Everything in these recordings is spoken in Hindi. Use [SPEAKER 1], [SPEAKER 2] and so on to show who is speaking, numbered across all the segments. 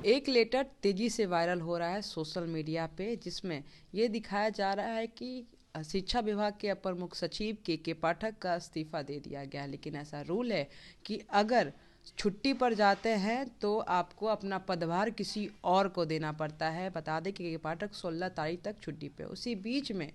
[SPEAKER 1] एक लेटर तेजी से वायरल हो रहा है सोशल मीडिया पे, जिसमें ये दिखाया जा रहा है कि शिक्षा विभाग के अपर मुख्य सचिव के पाठक का इस्तीफा दे दिया गया है। लेकिन ऐसा रूल है कि अगर छुट्टी पर जाते हैं तो आपको अपना पदभार किसी और को देना पड़ता है। बता दें कि के पाठक 16 तारीख तक छुट्टी पे। उसी बीच में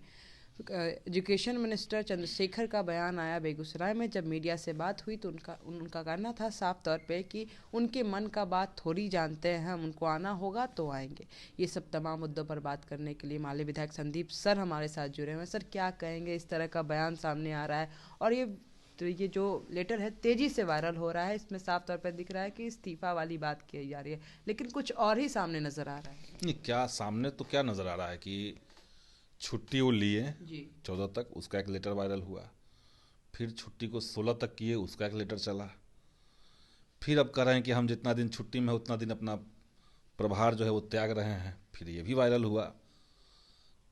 [SPEAKER 1] एजुकेशन मिनिस्टर चंद्रशेखर का बयान आया बेगूसराय में। जब मीडिया से बात हुई तो उनका कहना था साफ तौर पे कि उनके मन का बात थोड़ी जानते हैं हम, उनको आना होगा तो आएंगे। ये सब तमाम मुद्दों पर बात करने के लिए माले विधायक संदीप सर हमारे साथ जुड़े हुए हैं। सर, क्या कहेंगे, इस तरह का बयान सामने आ रहा है और ये जो लेटर है तेजी से वायरल हो रहा है, इसमें साफ तौर पर दिख रहा है कि इस्तीफा वाली बात की जा रही है, लेकिन कुछ और ही सामने नजर आ रहा है।
[SPEAKER 2] नहीं, क्या सामने तो क्या नज़र आ रहा है कि छुट्टी वो लिए
[SPEAKER 1] जी
[SPEAKER 2] 14 तक, उसका एक लेटर वायरल हुआ। फिर छुट्टी को 16 तक किए, उसका एक लेटर चला। फिर अब कह रहे हैं कि हम जितना दिन छुट्टी में है उतना दिन अपना प्रभार जो है वो त्याग रहे हैं। फिर ये भी वायरल हुआ।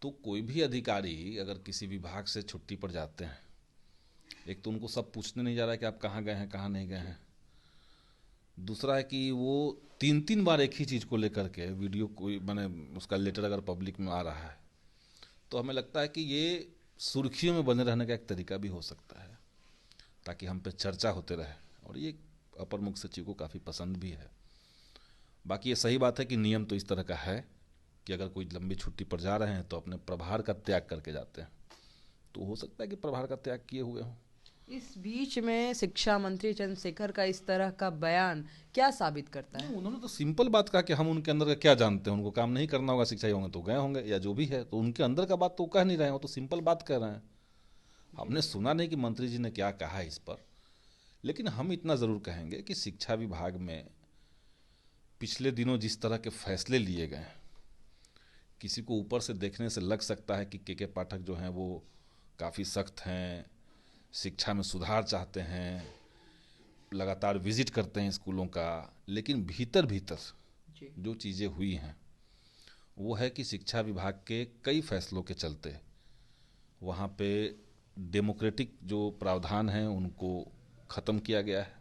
[SPEAKER 2] तो कोई भी अधिकारी अगर किसी विभाग से छुट्टी पर जाते हैं, एक तो उनको सब पूछने नहीं जा रहा है कि आप कहाँ गए हैं कहाँ नहीं गए हैं। दूसरा है कि वो 3 3 बार एक ही चीज़ को लेकर के वीडियो कोई मैंने उसका लेटर अगर पब्लिक में आ रहा है तो हमें लगता है कि ये सुर्खियों में बने रहने का एक तरीका भी हो सकता है, ताकि हम पे चर्चा होते रहे। और ये अपर मुख्य सचिव को काफ़ी पसंद भी है। बाकी ये सही बात है कि नियम तो इस तरह का है कि अगर कोई लंबी छुट्टी पर जा रहे हैं तो अपने प्रभार का त्याग करके जाते हैं। तो हो सकता है कि प्रभार का त्याग किए हुए हों।
[SPEAKER 1] इस बीच में शिक्षा मंत्री चंद्रशेखर का इस तरह का बयान क्या साबित करता है?
[SPEAKER 2] उन्होंने तो सिंपल बात कहा कि हम उनके अंदर का क्या जानते हैं, उनको काम नहीं करना होगा, शिक्षा होंगे तो गए होंगे या जो भी है, तो उनके अंदर का बात तो कह नहीं रहे हैं, वो तो सिंपल बात कह रहे हैं। हमने सुना नहीं कि मंत्री जी ने क्या कहा इस पर, लेकिन हम इतना ज़रूर कहेंगे कि शिक्षा विभाग में पिछले दिनों जिस तरह के फैसले लिए गए, किसी को ऊपर से देखने से लग सकता है कि के पाठक जो हैं वो काफ़ी सख्त हैं, शिक्षा में सुधार चाहते हैं, लगातार विजिट करते हैं स्कूलों का। लेकिन भीतर भीतर जो चीज़ें हुई हैं वो है कि शिक्षा विभाग के कई फैसलों के चलते वहाँ पे डेमोक्रेटिक जो प्रावधान हैं उनको ख़त्म किया गया है।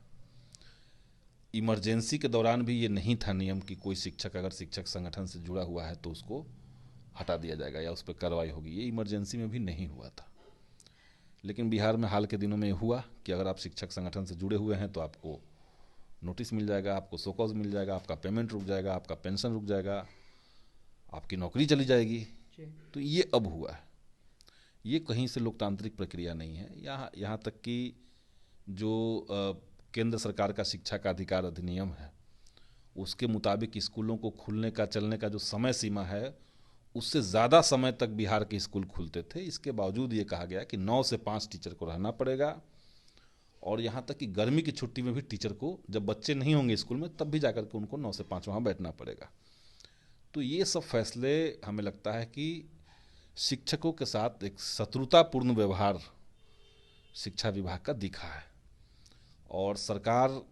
[SPEAKER 2] इमरजेंसी के दौरान भी ये नहीं था नियम कि कोई शिक्षक अगर शिक्षक संगठन से जुड़ा हुआ है तो उसको हटा दिया जाएगा या उस पर कार्रवाई होगी, ये इमरजेंसी में भी नहीं हुआ था। लेकिन बिहार में हाल के दिनों में हुआ कि अगर आप शिक्षक संगठन से जुड़े हुए हैं तो आपको नोटिस मिल जाएगा, आपको शोकॉज मिल जाएगा, आपका पेमेंट रुक जाएगा, आपका पेंशन रुक जाएगा, आपकी नौकरी चली जाएगी। तो ये अब हुआ है। ये कहीं से लोकतांत्रिक प्रक्रिया नहीं है। यहाँ तक कि जो केंद्र सरकार का शिक्षा का अधिकार अधिनियम है उसके मुताबिक स्कूलों को खुलने का चलने का जो समय सीमा है उससे ज़्यादा समय तक बिहार के स्कूल खुलते थे। इसके बावजूद ये कहा गया कि 9 से 5 टीचर को रहना पड़ेगा। और यहाँ तक कि गर्मी की छुट्टी में भी टीचर को, जब बच्चे नहीं होंगे स्कूल में, तब भी जाकर के उनको 9 से 5 वहाँ बैठना पड़ेगा। तो ये सब फैसले हमें लगता है कि शिक्षकों के साथ एक शत्रुतापूर्ण व्यवहार शिक्षा विभाग का दिखा है। और सरकार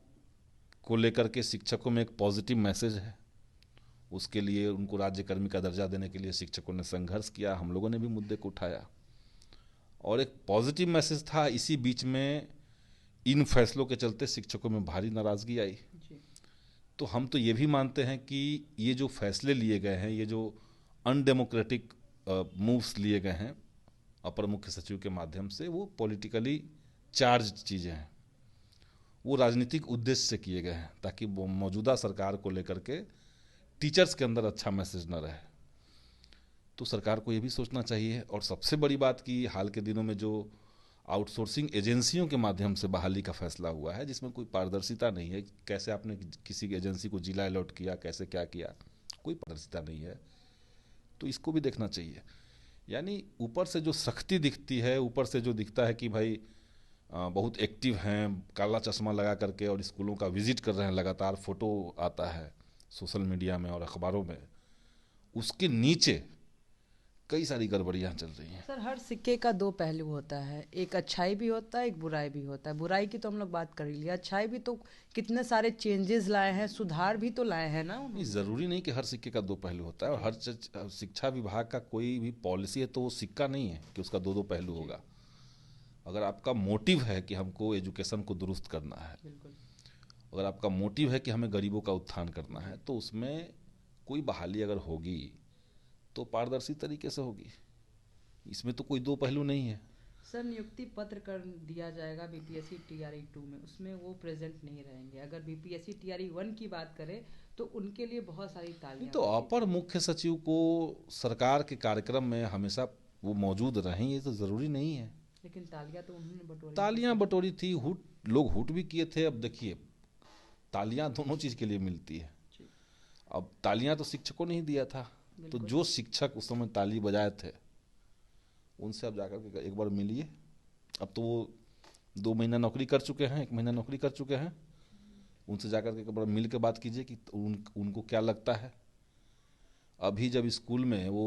[SPEAKER 2] को लेकर के शिक्षकों में एक पॉजिटिव मैसेज है। उसके लिए उनको राज्यकर्मी का दर्जा देने के लिए शिक्षकों ने संघर्ष किया, हम लोगों ने भी मुद्दे को उठाया और एक पॉजिटिव मैसेज था। इसी बीच में इन फैसलों के चलते शिक्षकों में भारी नाराज़गी आई। तो हम तो ये भी मानते हैं कि ये जो फैसले लिए गए हैं, ये जो अनडेमोक्रेटिक मूव्स लिए गए हैं अपर मुख्य सचिव के माध्यम से, वो पॉलिटिकली चार्ज चीज़ें हैं, वो राजनीतिक उद्देश्य से किए गए हैं ताकि मौजूदा सरकार को लेकर के टीचर्स के अंदर अच्छा मैसेज न रहे। तो सरकार को ये भी सोचना चाहिए। और सबसे बड़ी बात कि हाल के दिनों में जो आउटसोर्सिंग एजेंसियों के माध्यम से बहाली का फैसला हुआ है, जिसमें कोई पारदर्शिता नहीं है, कैसे आपने किसी एजेंसी को जिला अलॉट किया, कैसे क्या किया, कोई पारदर्शिता नहीं है। तो इसको भी देखना चाहिए। यानी ऊपर से जो सख्ती दिखती है, ऊपर से जो दिखता है कि भाई बहुत एक्टिव हैं, काला चश्मा लगा करके और स्कूलों का विजिट कर रहे हैं, लगातार फ़ोटो आता है सोशल मीडिया में और अखबारों में, उसके नीचे कई सारी गड़बड़ियाँ चल रही हैं।
[SPEAKER 1] सर, हर सिक्के का दो पहलू होता है, एक अच्छाई भी होता है, एक बुराई भी होता है। बुराई की तो हम लोग बात कर ही लिया, अच्छाई भी तो कितने सारे चेंजेस लाए हैं, सुधार भी तो लाए हैं ना
[SPEAKER 2] नहीं,
[SPEAKER 1] उन्होंने।
[SPEAKER 2] ज़रूरी नहीं कि हर सिक्के का दो पहलू होता है। और हर शिक्षा विभाग का कोई भी पॉलिसी है तो वो सिक्का नहीं है कि उसका दो दो पहलू होगा। अगर आपका मोटिव है कि हमको एजुकेशन को दुरुस्त करना है,
[SPEAKER 1] बिल्कुल।
[SPEAKER 2] अगर आपका मोटिव है कि हमें गरीबों का उत्थान करना है, तो उसमें कोई बहाली अगर होगी तो पारदर्शी तरीके से होगी। इसमें तो कोई दो पहलू नहीं है।
[SPEAKER 1] सर, नियुक्ति पत्र कर दिया जाएगा बीपीएससी टीआरई 2 में, उसमें वो प्रेजेंट नहीं रहेंगे। अगर बीपीएससी टीआरई 1 की बात करें तो उनके लिए बहुत सारी तालियां
[SPEAKER 2] तो अपर मुख्य सचिव को सरकार के कार्यक्रम में हमेशा वो मौजूद रहें, ये तो ज़रूरी नहीं है।
[SPEAKER 1] लेकिन तालियां तो उन्होंने बटोरी।
[SPEAKER 2] तालियां बटोरी थी, लोग हुट भी किए थे। अब देखिए, तालियां दोनों चीज़ के लिए मिलती है। अब तालियां तो शिक्षकों ने ही दिया था, तो जो शिक्षक उस समय ताली बजाए थे उनसे अब जाकर के एक बार मिलिए। अब तो वो 2 महीना नौकरी कर चुके हैं, 1 महीना नौकरी कर चुके हैं। उनसे जाकर के एक बार मिल के बात कीजिए कि उनको क्या लगता है। अभी जब स्कूल में वो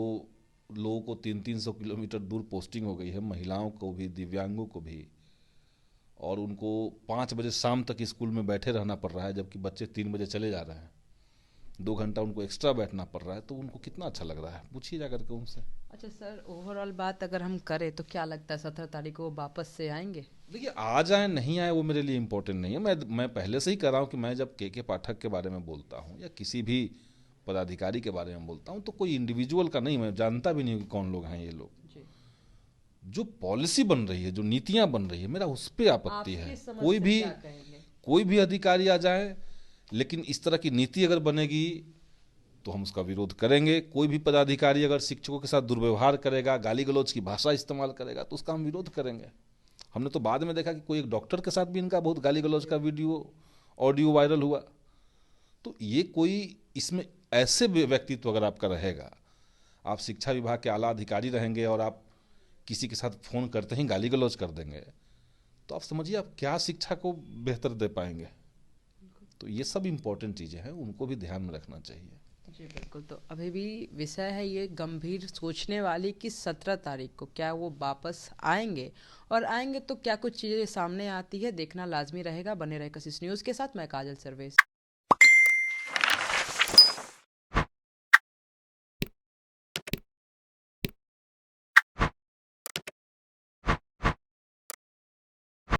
[SPEAKER 2] लोगों को 300-300 किलोमीटर दूर पोस्टिंग हो गई है, महिलाओं को भी, दिव्यांगों को भी, और उनको 5 बजे शाम तक स्कूल में बैठे रहना पड़ रहा है, जबकि बच्चे 3 बजे चले जा रहे हैं, 2 घंटा उनको एक्स्ट्रा बैठना पड़ रहा है, तो उनको कितना अच्छा लग रहा है, पूछिए जा करके उनसे।
[SPEAKER 1] अच्छा सर, ओवरऑल बात अगर हम करें तो क्या लगता है 17 तारीख को वो वापस से आएंगे?
[SPEAKER 2] देखिए, आ जाए नहीं आए वो मेरे लिए इम्पोर्टेंट नहीं है। मैं पहले से ही कह रहा हूँ कि मैं जब के पाठक के बारे में बोलता हूँ या किसी भी पदाधिकारी के बारे में बोलता हूँ तो कोई इंडिविजुअल का नहीं, मैं जानता भी नहीं कि कौन लोग हैं ये लोग। जो पॉलिसी बन रही है, जो नीतियां बन रही है, मेरा उस पर आपत्ति है। कोई भी अधिकारी आ जाए, लेकिन इस तरह की नीति अगर बनेगी तो हम उसका विरोध करेंगे। कोई भी पदाधिकारी अगर शिक्षकों के साथ दुर्व्यवहार करेगा, गाली गलौज की भाषा इस्तेमाल करेगा, तो उसका हम विरोध करेंगे। हमने तो बाद में देखा कि कोई एक डॉक्टर के साथ भी इनका बहुत गाली गलौज का ऑडियो वायरल हुआ। तो ये कोई, इसमें ऐसे व्यक्तित्व अगर आपका रहेगा, आप शिक्षा विभाग के आला अधिकारी रहेंगे और आप किसी के साथ फ़ोन करते ही गाली गलौज कर देंगे, तो आप समझिए आप क्या शिक्षा को बेहतर दे पाएंगे। तो ये सब इम्पोर्टेंट चीज़ें हैं, उनको भी ध्यान में रखना चाहिए।
[SPEAKER 1] जी बिल्कुल। तो अभी भी विषय है ये गंभीर सोचने वाली कि 17 तारीख को क्या वो वापस आएंगे, और आएंगे तो क्या कुछ चीज़ें सामने आती है, देखना लाजमी रहेगा। बने रहे कशिश न्यूज़ के साथ, मैं काजल सर्वेश।